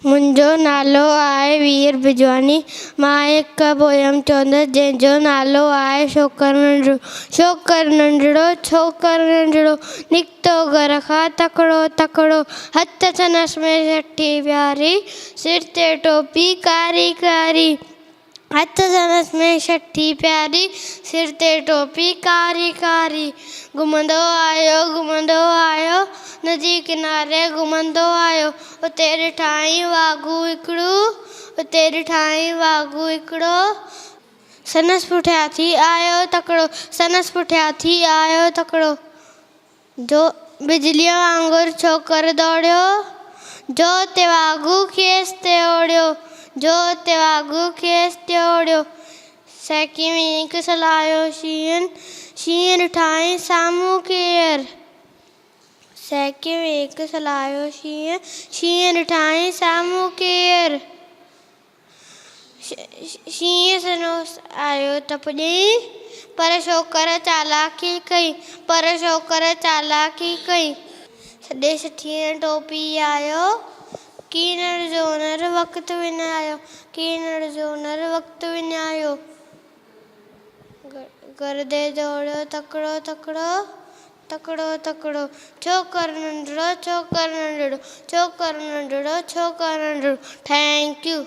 मुंहिंजो नालो आहे वीर बिजवानी। मां हिकु पोयम चवंदसि जंहिंजो नालो आहे छोकर नंढड़ो। छोकर नंढड़ो छोकर नंढड़ो निकितो घर खां तकिड़ो तकिड़ो, हथ संदसि में छठी प्यारी, सिर ते टोपी कारी कारी। हथ संदसि में छठी प्यारी, सिर ते टोपी कारी कारी। घुमंदो आयो नदी किनारे घुमंदो आयो, उते ॾिठाई वाघू हिकिड़ो, उते ॾिठाई वाघू हिकिड़ो। संदसि पुठियां थी आयो तकिड़ो, संदसि पुठियां थी आयो तकिड़ो। जो बिजलीअ वांगुरु छोकर दौड़ियो, जो ते वाघू खेसि ते ओड़ियो, जो ते वाघू खेसि ते ओड़ियो। सैकी में हिकु सलायो शींहं, शींहं ॾिठाई साम्हूं केरु। सैकी में हिकु सलायो शींहं, शींहं ॾिठाई साम्हूं केरु। शींहं संदसि आयो त पुॼई, पर छोकर चालाकी कई, पर छोकर चालाकी कई। सॾे छठीअ टोपी आयो, कीनड़ जो हुनर वक़्तु विञायो, कीनड़ जो हुनर वक़्तु विञायो। गरदे दौड़ियो तकिड़ो तकिड़ो, तकिड़ो तकिड़ो। छोकर नंढड़ो छोकर नंढड़ो, छोकर नंढड़ो छोकर नंढड़ो। Thank U.